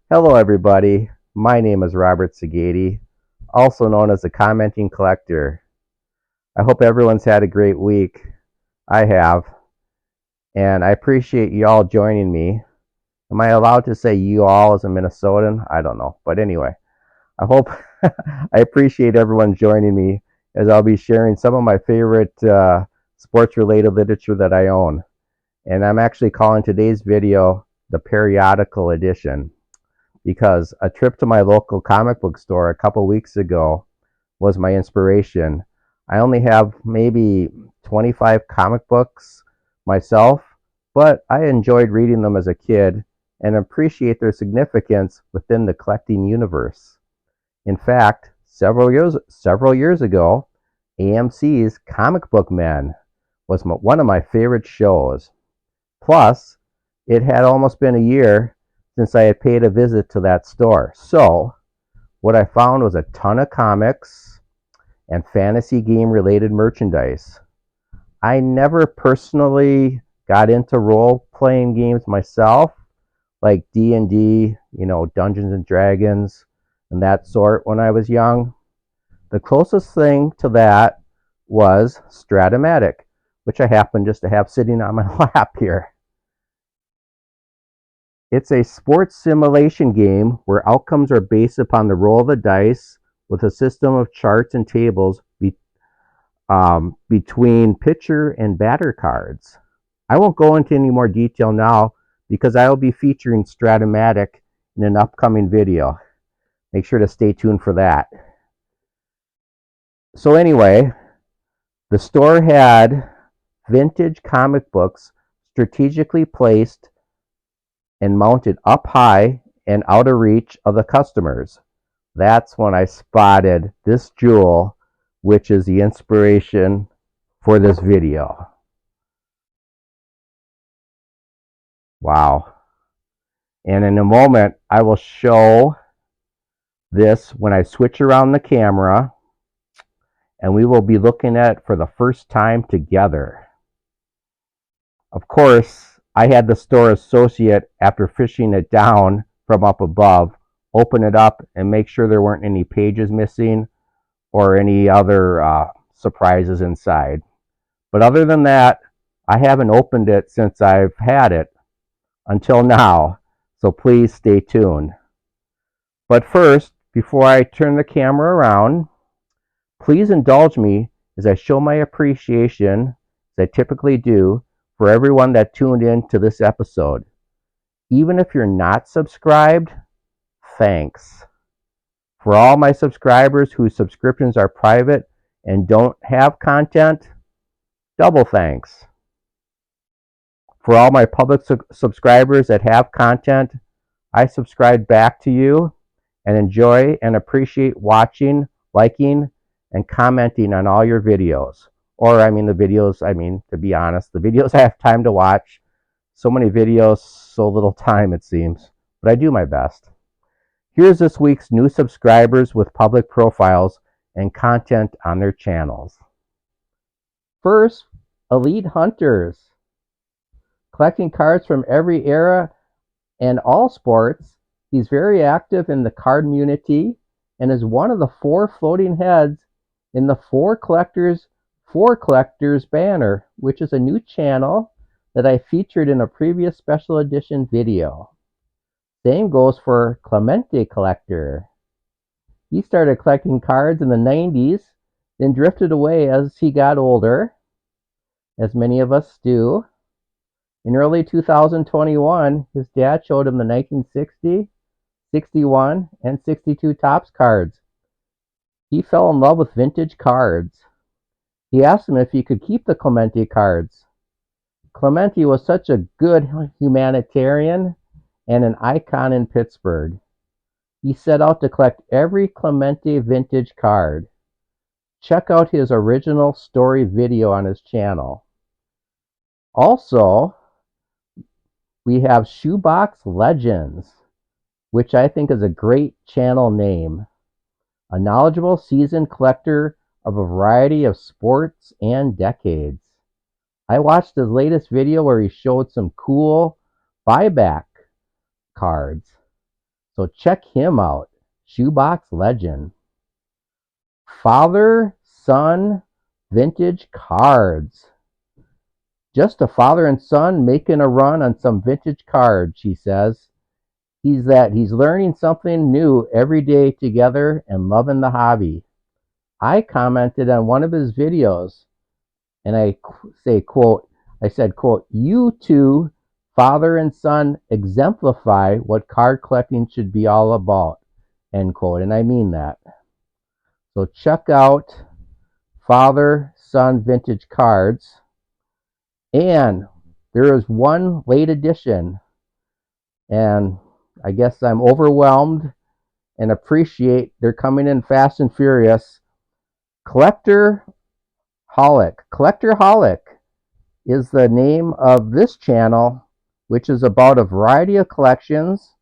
Hello, everybody. My name is Robert Sagati, also known as the Commenting Collector. I hope everyone's had a great week. I have, and I appreciate you all joining me. Am I allowed to say you all as a Minnesotan? I don't know. But anyway, I hope I appreciate everyone joining me as I'll be sharing some of my favorite sports related literature that I own. And I'm actually calling today's video the periodical edition, because a trip to my local comic book store a couple weeks ago was my inspiration. I only have maybe 25 comic books myself, but I enjoyed reading them as a kid and appreciate their significance within the collecting universe. In fact, several years ago, AMC's Comic Book Men was one of my favorite shows. Plus, it had almost been a year since I had paid a visit to that store. So, what I found was a ton of comics and fantasy game related merchandise. I never personally got into role playing games myself, like D&D, Dungeons and Dragons and that sort when I was young. The closest thing to that was Stratomatic, which I happen just to have sitting on my lap here. It's a sports simulation game where outcomes are based upon the roll of the dice with a system of charts and tables between pitcher and batter cards. I won't go into any more detail now because I will be featuring Stratomatic in an upcoming video. Make sure to stay tuned for that. So anyway, the store had vintage comic books strategically placed and mounted up high and out of reach of the customers. That's when I spotted this jewel, which is the inspiration for this video. Wow. And in a moment, I will show this when I switch around the camera, and we will be looking at it for the first time together. Of course, I had the store associate, after fishing it down from up above, open it up and make sure there weren't any pages missing or any other surprises inside. But other than that, I haven't opened it since I've had it until now, so please stay tuned. But first, before I turn the camera around, please indulge me as I show my appreciation, as I typically do, for everyone that tuned in to this episode. Even if you're not subscribed, thanks. For all my subscribers whose subscriptions are private and don't have content, double thanks. For all my public subscribers that have content, I subscribe back to you and enjoy and appreciate watching, liking, and commenting on all your videos. Or, to be honest, the videos I have time to watch. So many videos, so little time, it seems. But I do my best. Here's this week's new subscribers with public profiles and content on their channels. First, Elite Hunters. Collecting cards from every era and all sports, he's very active in the card community and is one of the 4 floating heads in the For Collectors banner, which is a new channel that I featured in a previous special edition video. Same goes for Clemente Collector. He started collecting cards in the 90s, then drifted away as he got older, as many of us do. In early 2021, his dad showed him the 1960, 61, and 62 Topps cards. He fell in love with vintage cards. He asked him if he could keep the Clemente cards. Clemente was such a good humanitarian and an icon in Pittsburgh. He set out to collect every Clemente vintage card. Check out his original story video on his channel. Also, we have Shoebox Legends, which I think is a great channel name. A knowledgeable, seasoned collector of a variety of sports and decades. I watched his latest video where he showed some cool buyback cards. So check him out. Shoebox Legend. Father Son Vintage Cards. Just a father and son making a run on some vintage cards, she says. He's learning something new every day together and loving the hobby. I commented on one of his videos and I said, quote, you two, father and son, exemplify what card collecting should be all about, end quote. And I mean that. So check out Father Son Vintage Cards. And there is one late edition, and I guess I'm overwhelmed and appreciate they're coming in fast and furious. Collector Holic. Collector Holic is the name of this channel, which is about a variety of collections,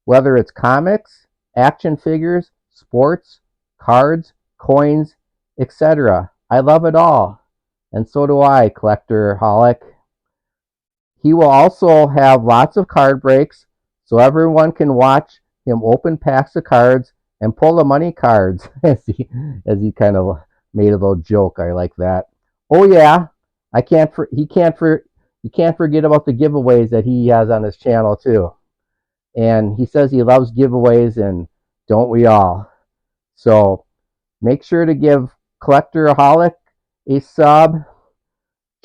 whether it's comics, action figures, sports, cards, coins, etc. I love it all, and so do I, Collector Holic. He will also have lots of card breaks so everyone can watch him open packs of cards and pull the money cards as he kind of made a little joke. I like that. Oh yeah, he can't forget about the giveaways that he has on his channel too. And he says he loves giveaways, and don't we all? So make sure to give Collectoraholic a sub.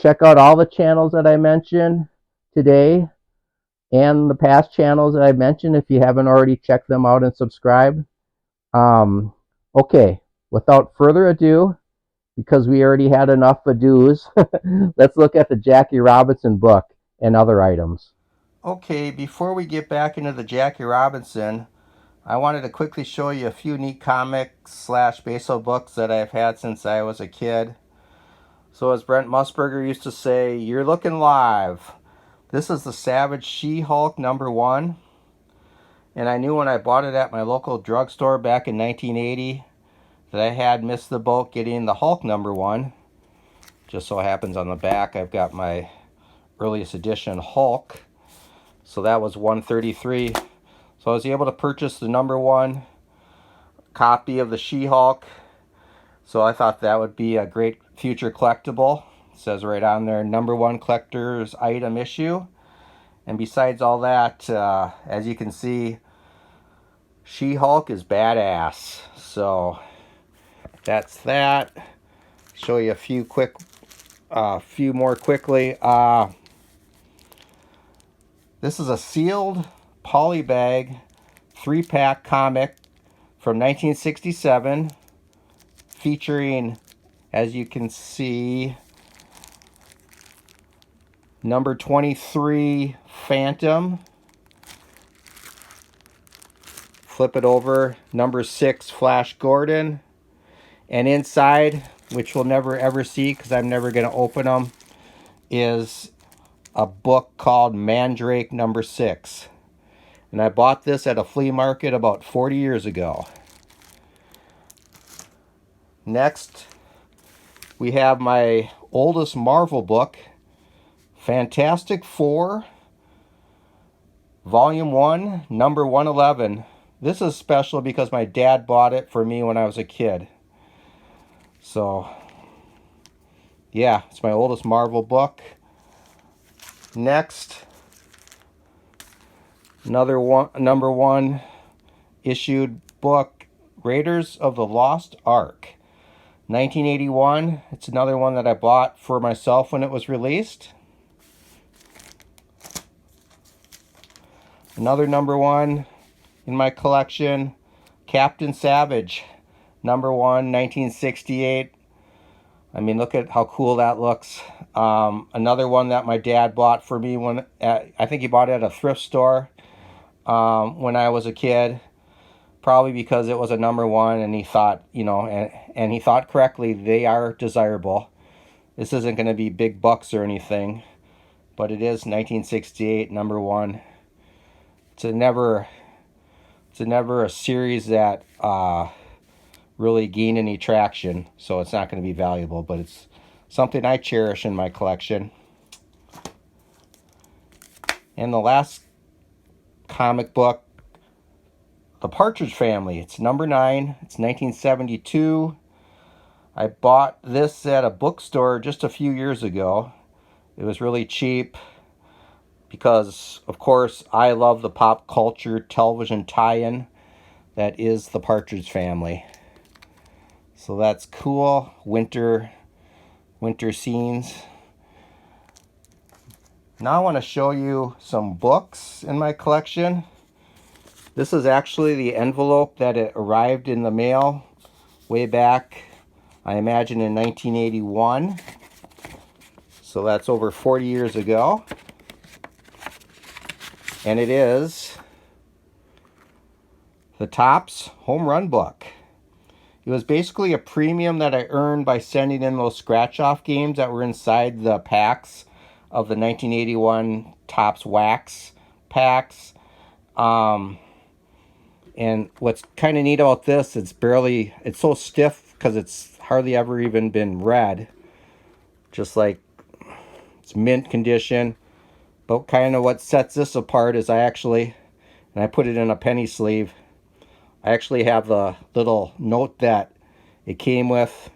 Check out all the channels that I mentioned today and the past channels that I mentioned if you haven't already checked them out and subscribed. Um, okay, without further ado, because we already had enough ados, let's look at the Jackie Robinson book and other items. Okay, before we get back into the Jackie Robinson, I wanted to quickly show you a few neat comics slash baseball books that I've had since I was a kid. So as Brent Musburger used to say, you're looking live. This is the Savage She-Hulk #1. And I knew when I bought it at my local drugstore back in 1980 that I had missed the boat getting the Hulk #1. Just so happens on the back I've got my earliest edition Hulk. So that was 133. So I was able to purchase the #1 copy of the She-Hulk. So I thought that would be a great future collectible. It says right on there, #1 collector's item issue. And besides all that, as you can see, She-Hulk is badass. So that's that. Show you a few more quickly. This is a sealed polybag 3-pack comic from 1967, featuring, as you can see, number 23 Phantom. Flip it over, number 6 Flash Gordon. And inside, which we'll never ever see because I'm never going to open them, is a book called Mandrake #6. And I bought this at a flea market about 40 years ago. Next, we have my oldest Marvel book, Fantastic Four, Volume 1, number 111. This is special because my dad bought it for me when I was a kid. So, yeah, it's my oldest Marvel book. Next, another one, #1 issued book, Raiders of the Lost Ark, 1981. It's another one that I bought for myself when it was released. Another #1 in my collection, Captain Savage, #1, 1968. I mean, look at how cool that looks. Another one that my dad bought for me I think he bought it at a thrift store when I was a kid, probably because it was a #1 and he thought, and he thought correctly, they are desirable. This isn't going to be big bucks or anything, but it is 1968 #1. It's never a series that really gain any traction, so it's not going to be valuable, but it's something I cherish in my collection. And the last comic book the Partridge Family. It's number 9. It's 1972. I bought this at a bookstore just a few years ago. It was really cheap because, of course, I love the pop culture television tie-in that is the Partridge Family. So that's cool. Winter scenes. Now I want to show you some books in my collection. This is actually the envelope that it arrived in the mail way back, I imagine, in 1981. So that's over 40 years ago. And it is the Topps Home Run Book. It was basically a premium that I earned by sending in those scratch-off games that were inside the packs of the 1981 Topps Wax packs. And what's kind of neat about this, it's so stiff because it's hardly ever even been read. Just like it's mint condition. But kind of what sets this apart is I put it in a penny sleeve. I actually have the little note that it came with,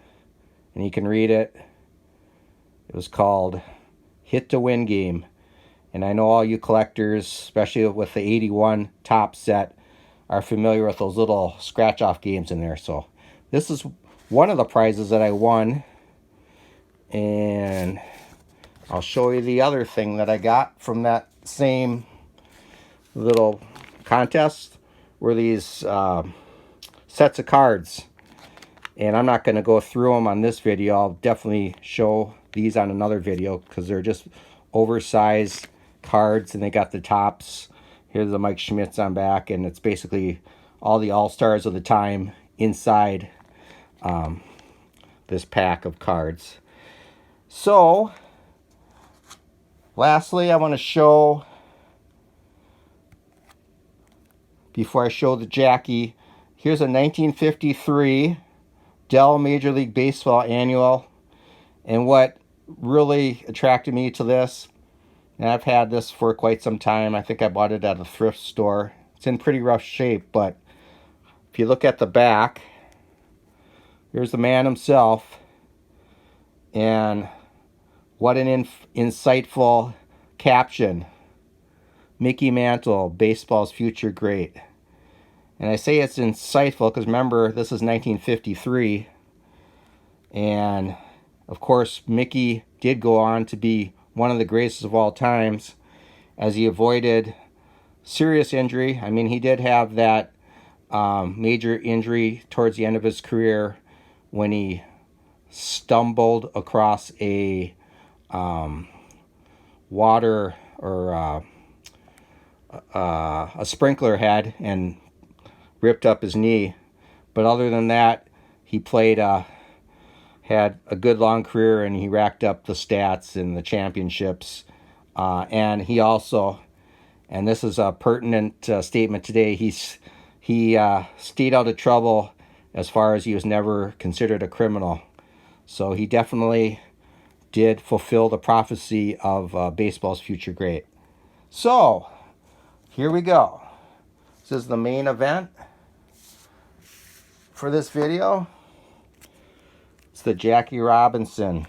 and you can read it. It was called Hit to Win Game. And I know all you collectors, especially with the 81 Topps set, are familiar with those little scratch-off games in there. So this is one of the prizes that I won. And I'll show you the other thing that I got from that same little contest. Were these sets of cards. And I'm not going to go through them on this video. I'll definitely show these on another video because they're just oversized cards, and they got the Topps. Here's the Mike Schmitz on back, and it's basically all the all-stars of the time inside this pack of cards. So, lastly, I want to show, before I show the Jackie, here's a 1953 Dell Major League Baseball Annual. And what really attracted me to this, and I've had this for quite some time. I think I bought it at a thrift store. It's in pretty rough shape, but if you look at the back, here's the man himself. And what an insightful caption. Mickey Mantle, baseball's future great. And I say it's insightful because remember, this is 1953. And of course, Mickey did go on to be one of the greatest of all times as he avoided serious injury. I mean, he did have that major injury towards the end of his career when he stumbled across a water or a sprinkler head and ripped up his knee. But other than that, he had a good long career, and he racked up the stats and the championships. And he also, and this is a pertinent statement today, he stayed out of trouble as far as he was never considered a criminal. So he definitely did fulfill the prophecy of baseball's future great. So, here we go. This is the main event for this video. It's the Jackie Robinson.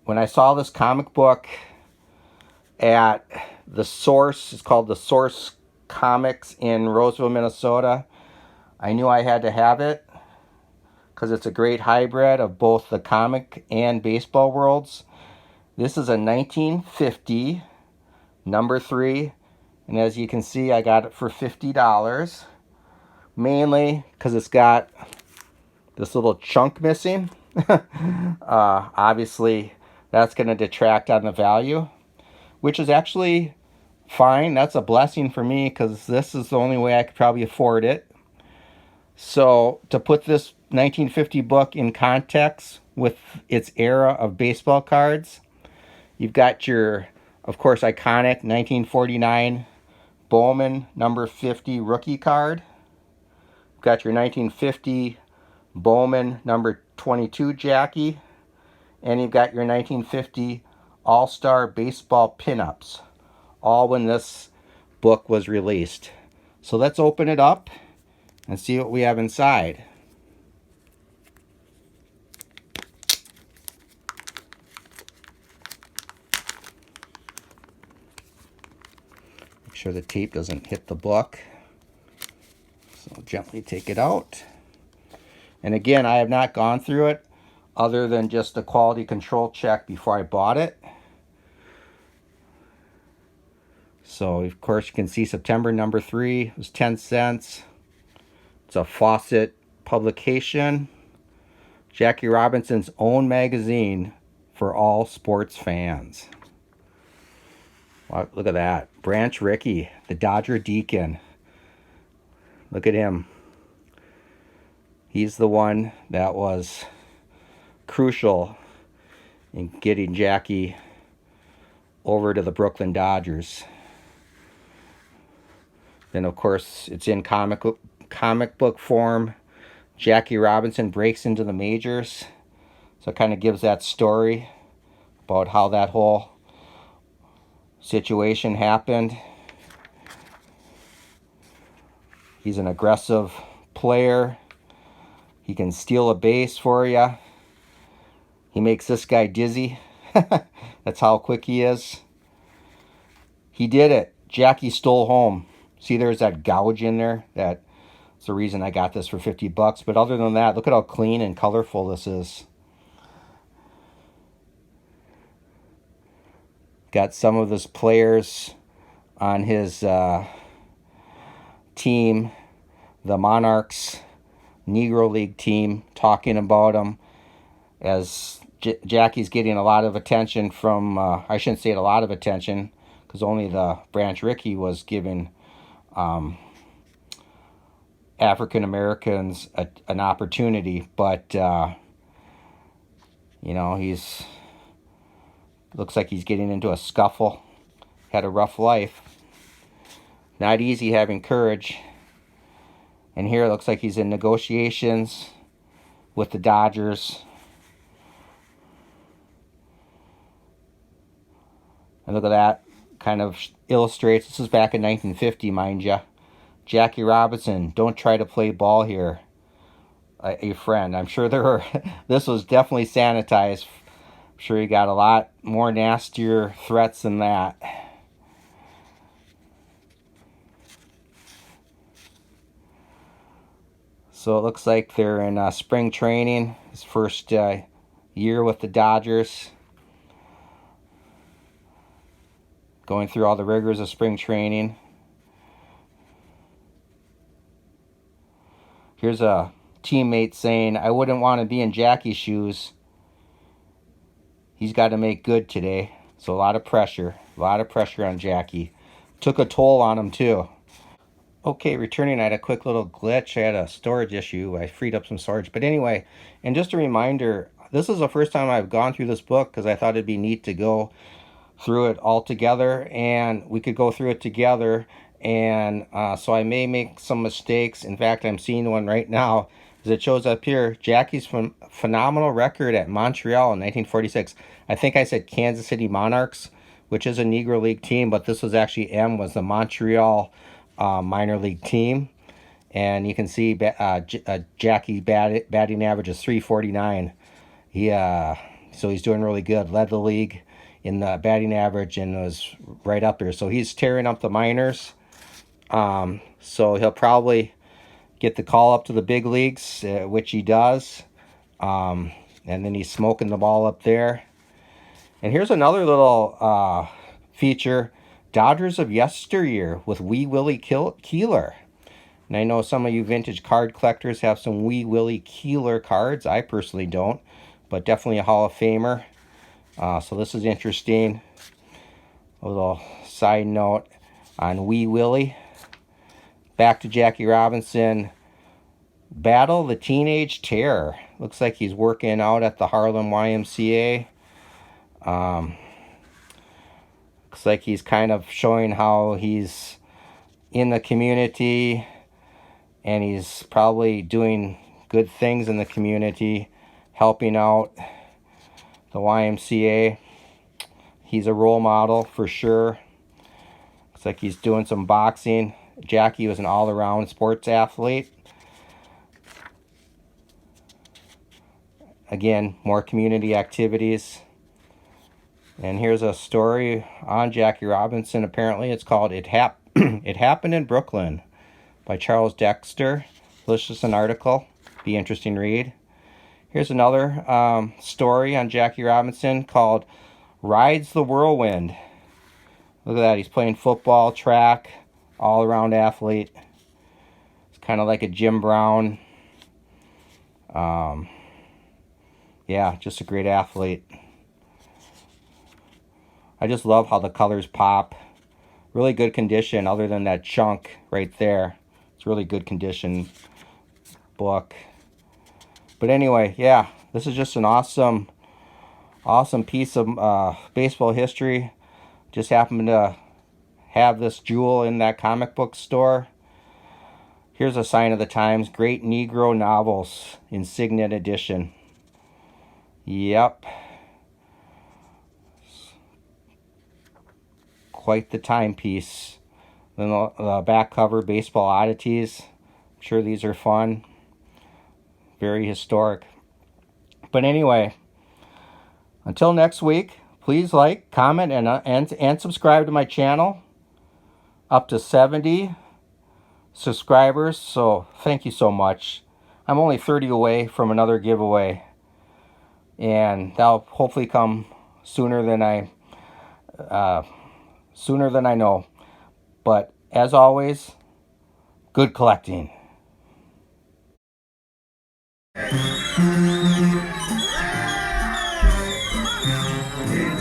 When I saw this comic book at the Source, it's called the Source Comics in Roseville, Minnesota, I knew I had to have it because it's a great hybrid of both the comic and baseball worlds. This is a 1950 number 3, and as you can see, I got it for $50. Mainly because it's got this little chunk missing. Obviously, that's going to detract on the value, which is actually fine. That's a blessing for me because this is the only way I could probably afford it. So, to put this 1950 book in context with its era of baseball cards, you've got your, of course, iconic 1949 Bowman number 50 rookie card. You've got your 1950 Bowman number 22 Jackie. And you've got your 1950 All-Star Baseball pinups. All when this book was released. So let's open it up and see what we have inside. Make sure the tape doesn't hit the book. So I'll gently take it out. And again, I have not gone through it other than just a quality control check before I bought it. So of course you can see September number 3 was 10 cents. It's a Fawcett publication. Jackie Robinson's own magazine for all sports fans. Wow, look at that. Branch Rickey, the Dodger Deacon. Look at him. He's the one that was crucial in getting Jackie over to the Brooklyn Dodgers. Then, of course, it's in comic book form. Jackie Robinson breaks into the majors. So it kind of gives that story about how that whole situation happened. He's an aggressive player. He can steal a base for you. He makes this guy dizzy. That's how quick he is. He did it. Jackie stole home. See, there's that gouge in there. That's the reason I got this for 50 bucks. But other than that, look at how clean and colorful this is. Got some of his players on his team, the Monarchs Negro League team, talking about him as Jackie's getting a lot of attention from, I shouldn't say a lot of attention, because only the Branch Rickey was giving African Americans an opportunity, but you know, looks like he's getting into a scuffle. Had a rough life. Not easy having courage. And here it looks like he's in negotiations with the Dodgers. And look at that. Kind of illustrates, this is back in 1950, mind you. Jackie Robinson, don't try to play ball here. A friend. I'm sure this was definitely sanitized. I'm sure he got a lot more nastier threats than that. So it looks like they're in spring training. His first year with the Dodgers. Going through all the rigors of spring training. Here's a teammate saying, I wouldn't want to be in Jackie's shoes. He's got to make good today. So a lot of pressure on Jackie. Took a toll on him too. Okay, returning, I had a quick little glitch. I had a storage issue. I freed up some storage. But anyway, and just a reminder, this is the first time I've gone through this book because I thought it'd be neat to go through it all together and we could go through it together. And so I may make some mistakes. In fact, I'm seeing one right now. As it shows up here, Jackie's phenomenal record at Montreal in 1946. I think I said Kansas City Monarchs, which is a Negro League team, but this was actually was the Montreal minor league team. And you can see Jackie's batting average is 349. So he's doing really good. Led the league in the batting average and was right up there. So he's tearing up the minors. So he'll probably get the call up to the big leagues, which he does. And then he's smoking the ball up there. And here's another little feature. Dodgers of yesteryear with Wee Willie Keeler. And I know some of you vintage card collectors have some Wee Willie Keeler cards. I personally don't, but definitely a Hall of Famer. So this is interesting. A little side note on Wee Willie. Back to Jackie Robinson. Battle the Teenage Terror. Looks like he's working out at the Harlem YMCA. Looks like he's kind of showing how he's in the community and he's probably doing good things in the community, helping out the YMCA. He's a role model for sure. Looks like he's doing some boxing. Jackie was an all-around sports athlete. Again, more community activities. And here's a story on Jackie Robinson. Apparently it's called It Happened in Brooklyn by Charles Dexter. This is just an article. Be interesting read. Here's another story on Jackie Robinson called Rides the Whirlwind. Look at that. He's playing football, track, all-around athlete. It's kind of like a Jim Brown. Yeah, just a great athlete. I just love how the colors pop. Really good condition other than that chunk right there. It's really good condition book. But anyway, yeah, this is just an awesome piece of baseball history. Just happened to have this jewel in that comic book store. Here's a sign of the times. Great Negro Novels, Insignia Edition. Yep. Quite the timepiece. Then the back cover, Baseball Oddities. I'm sure these are fun. Very historic. But anyway, until next week, please like, comment, and subscribe to my channel. Up to 70 subscribers, so thank you so much. I'm only 30 away from another giveaway, and that'll hopefully come sooner than I know. But as always, good collecting. Did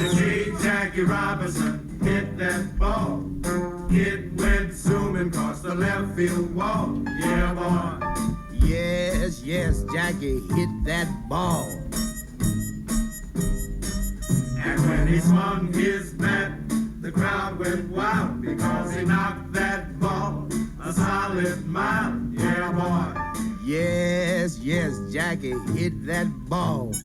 you see Jackie Robinson hit that ball? It went zooming across the left field wall. Yeah, boy. Yes, Jackie hit that ball. And when he swung his bat, the crowd went wild because he knocked that ball a solid mile. Yeah, boy. Yes, Jackie hit that ball.